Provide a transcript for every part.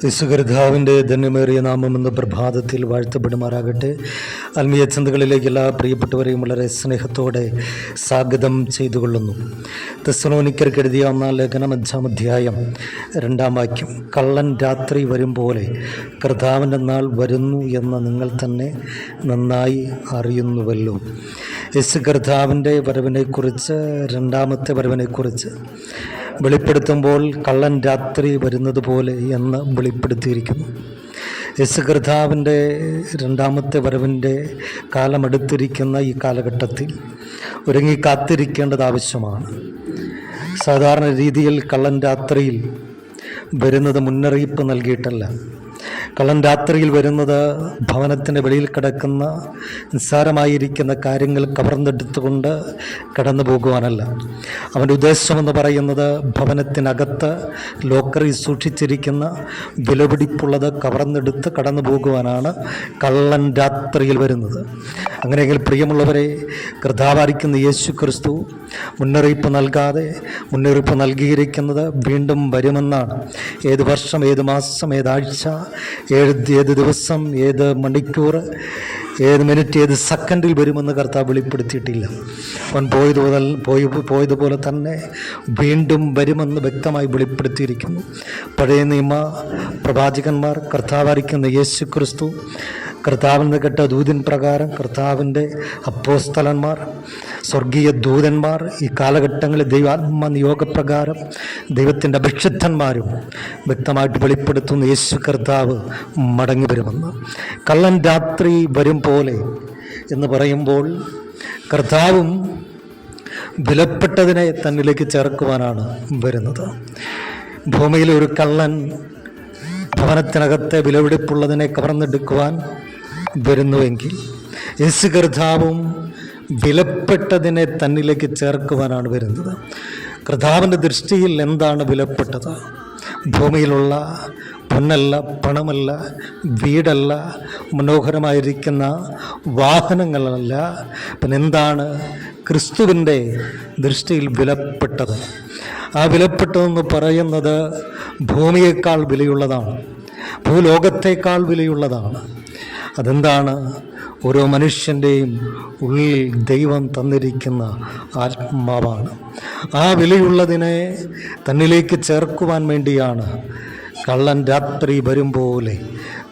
യേശുകർത്താവിൻ്റെ ധന്യമേറിയ നാമമെന്ന പ്രഭാതത്തിൽ വാഴ്ത്തപ്പെടുമാറാകട്ടെ. ആത്മീയ ചിന്തകളിലേക്ക് എല്ലാ പ്രിയപ്പെട്ടവരെയും വളരെ സ്നേഹത്തോടെ സ്വാഗതം ചെയ്തുകൊള്ളുന്നു. തെസ്സലോനിക്കർക്ക് എഴുതിയ 1 ലേഖനം 5 അധ്യായം 2 വാക്യം. കള്ളൻ രാത്രി വരും പോലെ കർത്താവിൻ്റെ നാൾ വരുന്നു എന്ന് നിങ്ങൾ തന്നെ നന്നായി അറിയുന്നുവല്ലോ. യേശു കർത്താവിൻ്റെ വരവിനെക്കുറിച്ച്, രണ്ടാമത്തെ വരവിനെക്കുറിച്ച് വെളിപ്പെടുത്തുമ്പോൾ കള്ളൻ രാത്രി വരുന്നത് പോലെ എന്ന് വെളിപ്പെടുത്തിയിരിക്കുന്നു. യേശു കർത്താവിൻ്റെ രണ്ടാമത്തെ വരവിൻ്റെ കാലമെടുത്തിരിക്കുന്ന ഈ കാലഘട്ടത്തിൽ ഒരുങ്ങി കാത്തിരിക്കേണ്ടത് ആവശ്യമാണ്. സാധാരണ രീതിയിൽ കള്ളൻ രാത്രിയിൽ വരുന്നത് മുന്നറിയിപ്പ് നൽകിയിട്ടല്ല. കള്ളൻ രാത്രിയിൽ വരുന്നത് ഭവനത്തിൻ്റെ വെളിയിൽ കിടക്കുന്ന നിസ്സാരമായിരിക്കുന്ന കാര്യങ്ങൾ കവർന്നെടുത്തുകൊണ്ട് കടന്നു പോകുവാനല്ല. അവൻ്റെ ഉദ്ദേശമെന്ന് പറയുന്നത് ഭവനത്തിനകത്ത് ലോക്കറിൽ സൂക്ഷിച്ചിരിക്കുന്ന വിലപിടിപ്പുള്ളത് കവർന്നെടുത്ത് കടന്നു പോകുവാനാണ് കള്ളൻ രാത്രിയിൽ വരുന്നത്. അങ്ങനെയെങ്കിൽ പ്രിയമുള്ളവരെ, കർത്താവായിരിക്കുന്ന യേശു ക്രിസ്തു മുന്നറിയിപ്പ് നൽകാതെ മുന്നറിയിപ്പ് നൽകിയിരിക്കുന്നത് വീണ്ടും വരുമെന്നാണ്. ഏത് വർഷം, ഏത് മാസം, ഏതാഴ്ച, ഏത് ദിവസം, ഏത് മണിക്കൂർ, ഏത് മിനിറ്റ്, ഏത് സെക്കൻഡിൽ വരുമെന്ന് കർത്താവ് വെളിപ്പെടുത്തിയിട്ടില്ല. അവൻ പോയതുപോലെ തന്നെ വീണ്ടും വരുമെന്ന് വ്യക്തമായി വെളിപ്പെടുത്തിയിരിക്കുന്നു. പഴയ നിയമ പ്രവാചകന്മാർ, കർത്താവായിരിക്കുന്ന യേശു ക്രിസ്തു, കർത്താവിൽ നിന്ന് കേട്ട ദൂതൻ പ്രകാരം കർത്താവിൻ്റെ അപ്പോസ്തലന്മാർ, സ്വർഗീയ ദൂതന്മാർ, ഈ കാലഘട്ടങ്ങളിൽ ദൈവാത്മ നിയോഗപ്രകാരം ദൈവത്തിൻ്റെ അഭിഷിക്തന്മാരും വ്യക്തമായിട്ട് വെളിപ്പെടുത്തുന്ന യേശു കർത്താവ് മടങ്ങി വരുമെന്ന്. കള്ളൻ രാത്രി വരും പോലെ എന്ന് പറയുമ്പോൾ കർത്താവും വിലപ്പെട്ടതിനെ തന്നിലേക്ക് ചേർക്കുവാനാണ് വരുന്നത്. ഭൂമിയിലെ ഒരു കള്ളൻ ഭവനത്തിനകത്തെ വിലപിടിപ്പുള്ളതിനെ കവർന്നെടുക്കുവാൻ വരുന്നുവെങ്കിൽ യേശു കർത്താവും വിലപ്പെട്ടതിനെ തന്നിലേക്ക് ചേർക്കുവാനാണ് വരുന്നത്. കർത്താവിൻ്റെ ദൃഷ്ടിയിൽ എന്താണ് വിലപ്പെട്ടത്? ഭൂമിയിലുള്ള പൊന്നല്ല, പണമല്ല, വീടല്ല, മനോഹരമായിരിക്കുന്ന വാഹനങ്ങളല്ല, പിന്നെ എന്താണ് ക്രിസ്തുവിൻ്റെ ദൃഷ്ടിയിൽ വിലപ്പെട്ടത്? ആ വിലപ്പെട്ടതെന്ന് പറയുന്നത് ഭൂമിയേക്കാൾ വിലയുള്ളതാണ്, ഭൂലോകത്തേക്കാൾ വിലയുള്ളതാണ്. അതെന്താണ്? ഓരോ മനുഷ്യൻ്റെയും ഉള്ളിൽ ദൈവം തന്നിരിക്കുന്ന ആത്മാവാണ്. ആ വിലയുള്ളതിനെ തന്നിലേക്ക് ചേർക്കുവാൻ വേണ്ടിയാണ് കള്ളൻ രാത്രി വരും പോലെ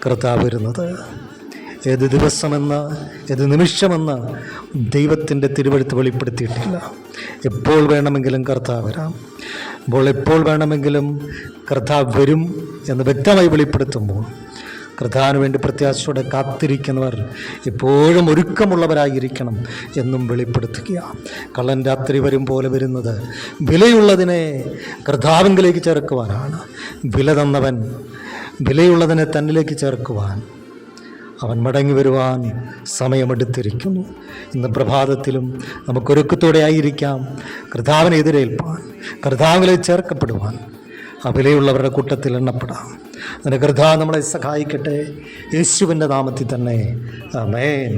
കർത്താവ് വരുന്നത്. ഏത് ദിവസമെന്ന്, ഏത് നിമിഷമെന്ന് ദൈവത്തിൻ്റെ തിരുവെഴുത്ത് വെളിപ്പെടുത്തിയിട്ടില്ല. എപ്പോൾ വേണമെങ്കിലും കർത്താവ് വരാം. അപ്പോൾ എപ്പോൾ വേണമെങ്കിലും കർത്താവ് വരും എന്ന് വ്യക്തമായി വെളിപ്പെടുത്തുമ്പോൾ കർത്താവിന് വേണ്ടി പ്രത്യാശയോടെ കാത്തിരിക്കുന്നവർ എപ്പോഴും ഒരുക്കമുള്ളവരായിരിക്കണം എന്നും വെളിപ്പെടുത്തുക. കള്ളൻ രാത്രി വരും പോലെ വരുന്നത് വിലയുള്ളതിനെ കർത്താവിലേക്ക് ചേർക്കുവാനാണ്. വില തന്നവൻ വിലയുള്ളതിനെ തന്നിലേക്ക് ചേർക്കുവാൻ അവൻ മടങ്ങി വരുവാൻ സമയമെടുത്തിരിക്കുന്നു. ഇന്ന് പ്രഭാതത്തിലും നമുക്കൊരുക്കത്തോടെ ആയിരിക്കാം കർത്താവിനെ എതിരേൽപ്പാൻ, കർത്താവിലേക്ക് ചേർക്കപ്പെടുവാൻ, ആ വിലയുള്ളവരുടെ കൂട്ടത്തിൽ എണ്ണപ്പെടാം. അതിന് കർത്താവ് നമ്മളെ സഹായിക്കട്ടെ. യേശുവിൻ്റെ നാമത്തിൽ തന്നെ ആമേൻ.